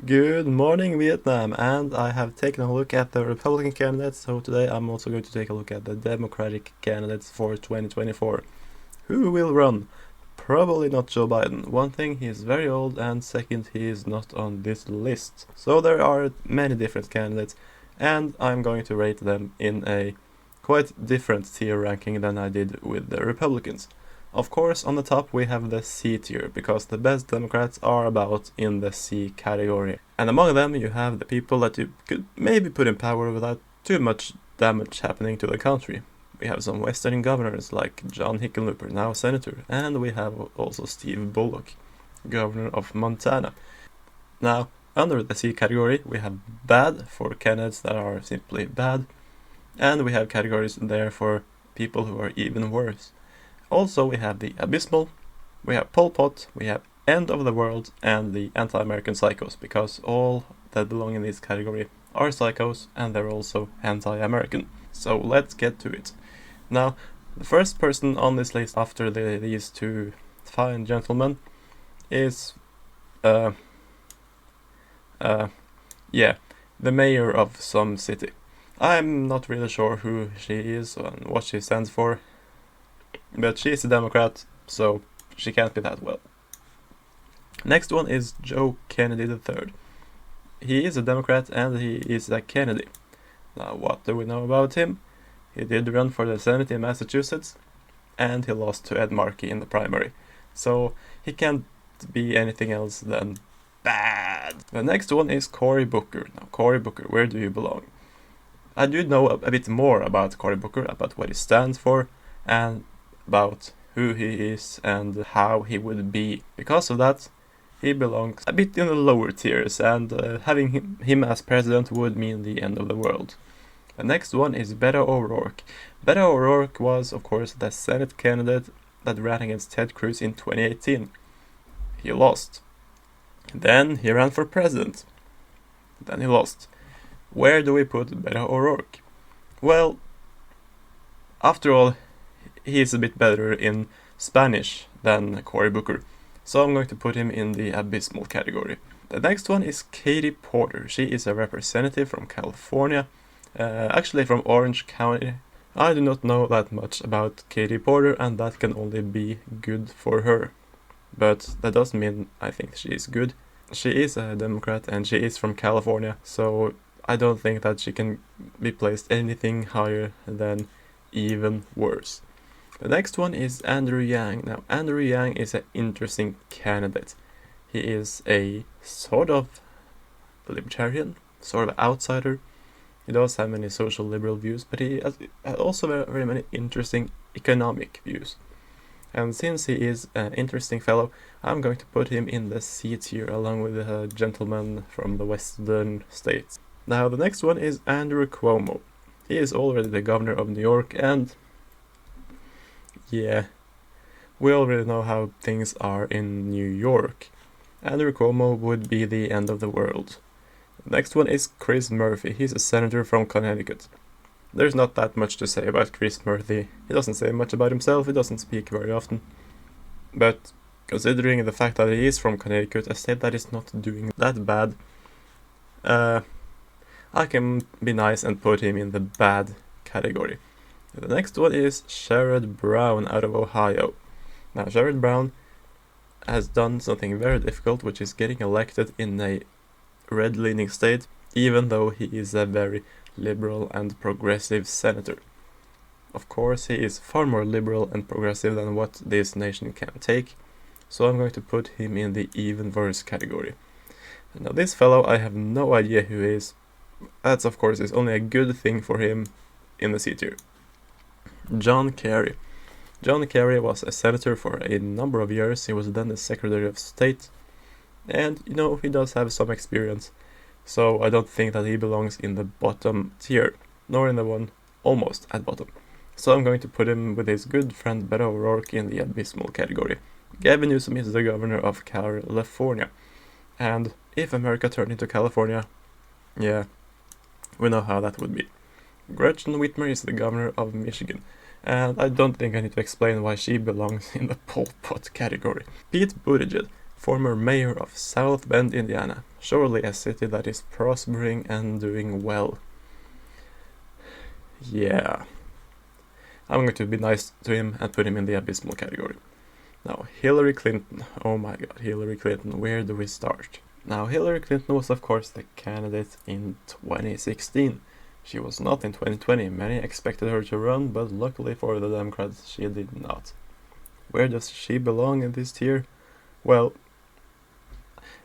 Good morning, Vietnam, and I have taken a look at the Republican candidates, so today I'm also going to take a look at the Democratic candidates for 2024. Who will run? Probably not Joe Biden. One thing, he is very old, and second, he is not on this list. So there are many different candidates, and I'm going to rate them in a quite different tier ranking than I did with the Republicans. Of course, on the top we have the C tier, because the best Democrats are about in the C category. And among them you have the people that you could maybe put in power without too much damage happening to the country. We have some Western governors like John Hickenlooper, now senator, and we have also Steve Bullock, governor of Montana. Now, under the C category we have bad for candidates that are simply bad, and we have categories there for people who are even worse. Also, we have the abysmal, we have Pol Pot, we have end of the world, and the anti-American psychos, because all that belong in this category are psychos, and they're also anti-American. So let's get to it. Now, the first person on this list after these two fine gentlemen is, the mayor of some city. I'm not really sure who she is and what she stands for, but she's a Democrat, so she can't be that well. Next one is Joe Kennedy III. He is a Democrat and he is a Kennedy. Now, what do we know about him? He did run for the Senate in Massachusetts, and he lost to Ed Markey in the primary, so he can't be anything else than bad. The next one is Cory Booker. Now, Cory Booker, where do you belong? I do know a bit more about Cory Booker, about what he stands for, and about who he is and how he would be. Because of that, he belongs a bit in the lower tiers, and having him as president would mean the end of the world. The next one is Beto O'Rourke. Beto O'Rourke was, of course, the Senate candidate that ran against Ted Cruz in 2018. He lost. Then he ran for president. Then he lost. Where do we put Beto O'Rourke? Well, after all, he is a bit better in Spanish than Cory Booker, so I'm going to put him in the abysmal category. The next one is Katie Porter. She is a representative from California, actually from Orange County. I do not know that much about Katie Porter, and that can only be good for her. But that doesn't mean I think she is good. She is a Democrat and she is from California, so I don't think that she can be placed anything higher than even worse. The next one is Andrew Yang. Now, Andrew Yang is an interesting candidate. He is a sort of libertarian, sort of outsider. He does have many social liberal views, but he has also very many interesting economic views. And since he is an interesting fellow, I'm going to put him in the C tier along with the gentleman from the western states. Now, the next one is Andrew Cuomo. He is already the governor of New York, and yeah, we already know how things are in New York. Andrew Cuomo would be the end of the world. The next one is Chris Murphy. He's a senator from Connecticut. There's not that much to say about Chris Murphy. He doesn't say much about himself, he doesn't speak very often. But considering the fact that he is from Connecticut, a state that is not doing that bad, I can be nice and put him in the bad category. The next one is Sherrod Brown out of Ohio. Now, Sherrod Brown has done something very difficult, which is getting elected in a red-leaning state, even though he is a very liberal and progressive senator. Of course, he is far more liberal and progressive than what this nation can take, so I'm going to put him in the even worse category. Now, this fellow, I have no idea who he is. That's, of course, is only a good thing for him in the C tier. John Kerry. John Kerry was a senator for a number of years. He was then the Secretary of State, and he does have some experience, so I don't think that he belongs in the bottom tier, nor in the one almost at bottom. So I'm going to put him with his good friend Beto O'Rourke in the abysmal category. Gavin Newsom is the governor of California, and if America turned into California, yeah, we know how that would be. Gretchen Whitmer is the governor of Michigan, and I don't think I need to explain why she belongs in the Pol Pot category. Pete Buttigieg. Former mayor of South Bend, Indiana. Surely a city that is prospering and doing well. Yeah. I'm going to be nice to him and put him in the abysmal category. Now, Hillary Clinton. Oh my god, Hillary Clinton. Where do we start? Now, Hillary Clinton was of course the candidate in 2016. She was not in 2020. Many expected her to run, but luckily for the Democrats, she did not. Where does she belong in this tier? Well,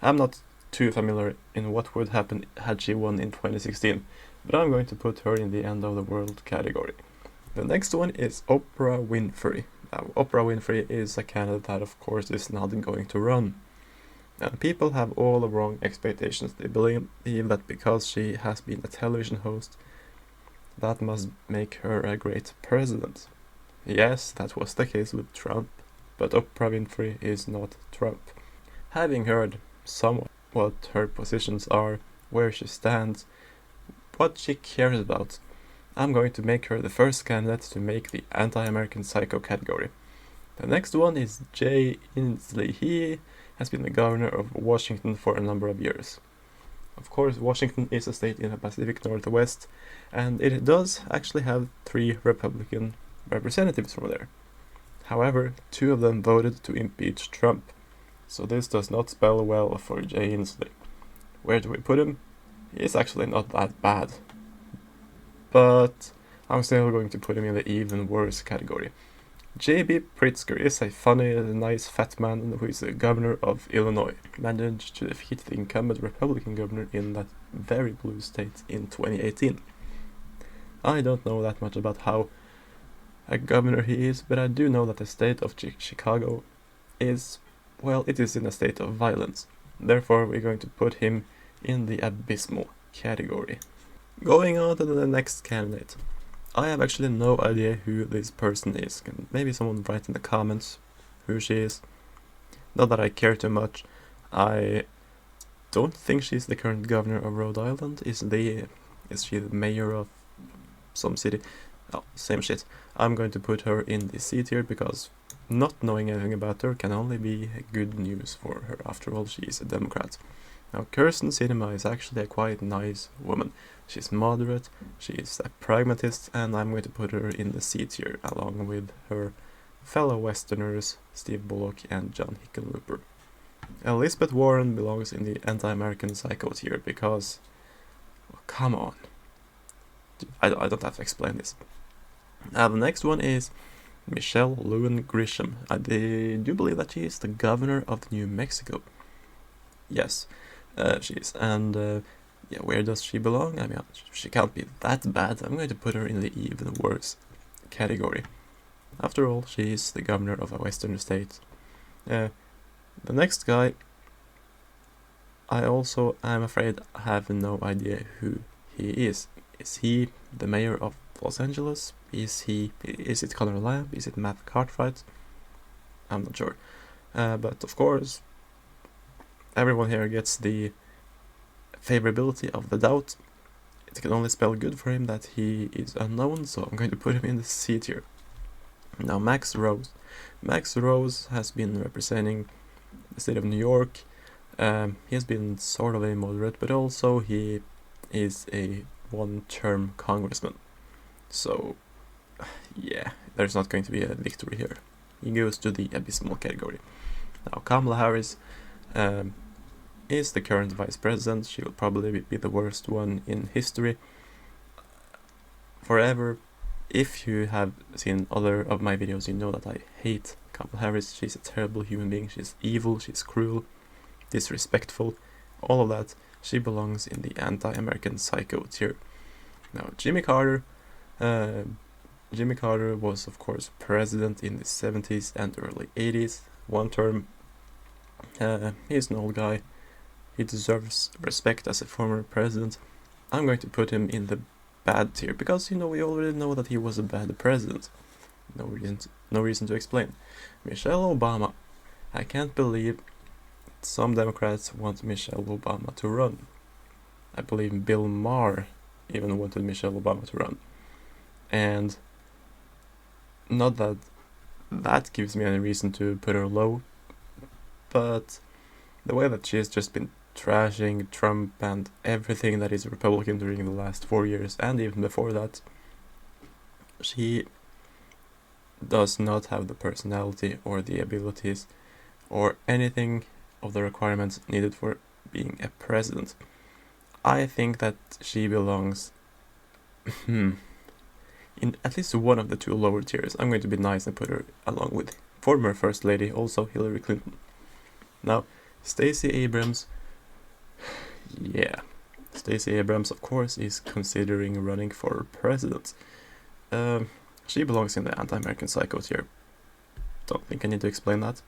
I'm not too familiar in what would happen had she won in 2016, but I'm going to put her in the end of the world category. The next one is Oprah Winfrey. Now, Oprah Winfrey is a candidate that of course is not going to run. And people have all the wrong expectations. They believe that because she has been a television host, that must make her a great president. Yes, that was the case with Trump, but Oprah Winfrey is not Trump. Having heard somewhat what her positions are, where she stands, what she cares about, I'm going to make her the first candidate to make the anti-American psycho category. The next one is Jay Inslee. He has been the governor of Washington for a number of years. Of course, Washington is a state in the Pacific Northwest, and it does actually have 3 Republican representatives from there. However, 2 of them voted to impeach Trump, so this does not spell well for Jay Inslee. Where do we put him? He's actually not that bad, but I'm still going to put him in the even worse category. J.B. Pritzker is a funny, nice fat man who is the governor of Illinois. Managed to defeat the incumbent Republican governor in that very blue state in 2018. I don't know that much about how a governor he is, but I do know that the state of Chicago is, well, it is in a state of violence. Therefore, we're going to put him in the abysmal category. Going on to the next candidate. I have actually no idea who this person is. Can maybe someone write in the comments who she is? Not that I care too much. I don't think she's the current governor of Rhode Island. Is she the mayor of some city? Oh, same shit. I'm going to put her in the C tier because not knowing anything about her can only be good news for her. After all, she is a Democrat. Now, Kirsten Sinema is actually a quite nice woman. She's moderate, she is a pragmatist, and I'm going to put her in the C tier along with her fellow Westerners Steve Bullock and John Hickenlooper. Elizabeth Warren belongs in the anti-American psycho tier because, well, come on. I don't have to explain this. Now the next one is Michelle Lujan Grisham. I do believe that she is the governor of New Mexico. Yes, she is. And yeah, where does she belong? I mean, she can't be that bad. I'm going to put her in the even worse category. After all, she is the governor of a western state. The next guy, I also, I'm afraid, have no idea who he is. Is he the mayor of Los Angeles? Is it Connor Lamb? Is it Matt Cartwright? I'm not sure. But of course, everyone here gets the favorability of the doubt. It can only spell good for him that he is unknown, so I'm going to put him in the C tier. Now Max Rose. Max Rose has been representing the state of New York. He has been sort of a moderate, but also he is a one-term congressman. So, yeah, there's not going to be a victory here. He goes to the abysmal category. Now Kamala Harris is the current vice president. She will probably be the worst one in history. Forever. If you have seen other of my videos, you know that I hate Kamala Harris. She's a terrible human being. She's evil, she's cruel, disrespectful, all of that. She belongs in the anti-American psycho tier. Now, Jimmy Carter. Jimmy Carter was, of course, president in the 70s and early 80s. One term. He's an old guy. He deserves respect as a former president. I'm going to put him in the bad tier because, we already know that he was a bad president. No reason to explain. Michelle Obama. I can't believe some Democrats want Michelle Obama to run. I believe Bill Maher even wanted Michelle Obama to run. And not that that gives me any reason to put her low, but the way that she has just been trashing Trump and everything that is Republican during the last 4 years, and even before that, she does not have the personality or the abilities or anything of the requirements needed for being a president. I think that she belongs in at least one of the two lower tiers. I'm going to be nice and put her along with former First Lady, also Hillary Clinton. Now, Stacey Abrams, yeah, Stacey Abrams, of course, is considering running for president. She belongs in the anti-American psycho tier. Don't think I need to explain that.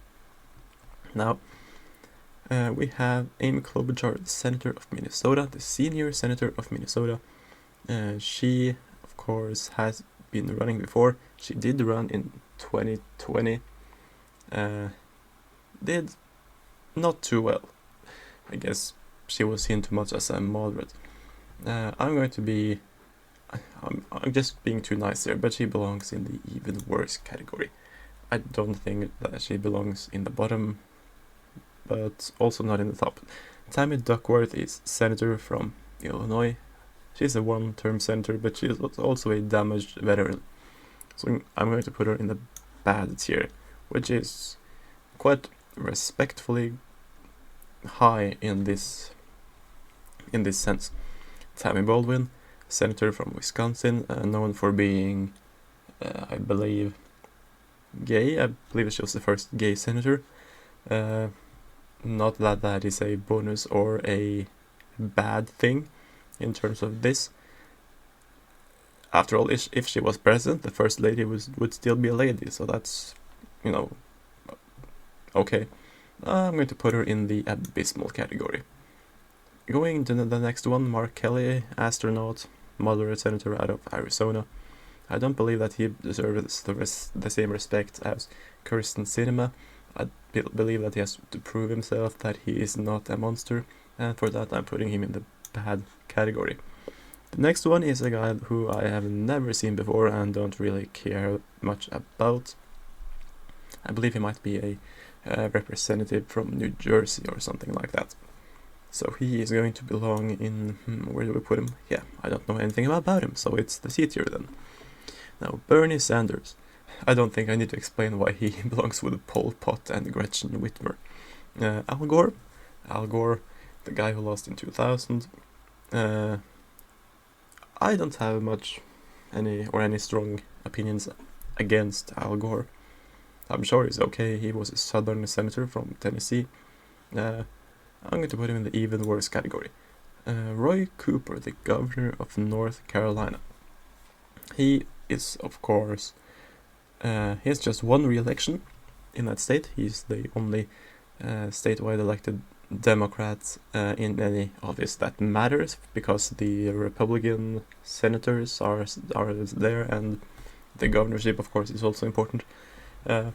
Now, we have Amy Klobuchar, the Senator of Minnesota, the senior Senator of Minnesota. She, of course, has been running before. She did run in 2020. Did not too well. I guess she was seen too much as a moderate. I'm just being too nice here, but she belongs in the even worse category. I don't think that she belongs in the bottom, but also not in the top. Tammy Duckworth is senator from Illinois. She's a one-term senator, but she is also a damaged veteran. So I'm going to put her in the bad tier, which is quite respectfully high in this sense. Tammy Baldwin, senator from Wisconsin, known for being, I believe, gay. I believe she was the first gay senator. Not that that is a bonus or a bad thing in terms of this. After all, if she was president, the first lady would still be a lady, so that's, okay. I'm going to put her in the abysmal category. Going to the next one, Mark Kelly, astronaut, moderate senator out of Arizona. I don't believe that he deserves the same respect as Kirsten Sinema. I believe that he has to prove himself that he is not a monster, and for that I'm putting him in the bad category. The next one is a guy who I have never seen before and don't really care much about. I believe he might be a representative from New Jersey or something like that. So he is going to belong in, where do we put him? Yeah, I don't know anything about him, so it's the C tier then. Now, Bernie Sanders. I don't think I need to explain why he belongs with Pol Pot and Gretchen Whitmer. Al Gore, the guy who lost in 2000. I don't have any strong opinions against Al Gore. I'm sure he's okay. He was a southern senator from Tennessee. I'm going to put him in the even worse category. Roy Cooper, the governor of North Carolina. He is, of course, he has just one re-election in that state. He's the only statewide elected Democrat in any office that matters, because the Republican senators are there, and the governorship, of course, is also important. I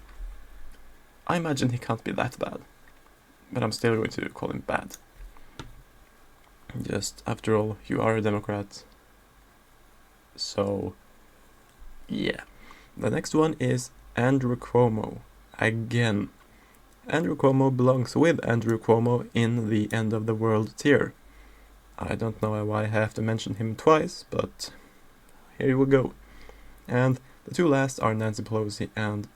imagine he can't be that bad, but I'm still going to call him bad. Just, after all, you are a Democrat. So, yeah. The next one is Andrew Cuomo. Again. Andrew Cuomo belongs with Andrew Cuomo in the end of the world tier. I don't know why I have to mention him twice, but here we go. And the two last are Nancy Pelosi and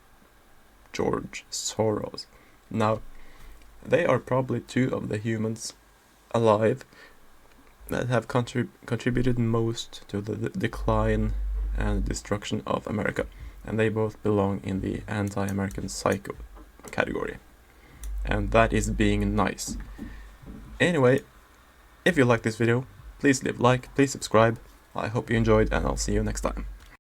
George Soros. Now, they are probably two of the humans alive that have contributed most to the decline and destruction of America, and they both belong in the anti-American psycho category, and that is being nice. Anyway, if you like this video, please leave a like, please subscribe. I hope you enjoyed, and I'll see you next time.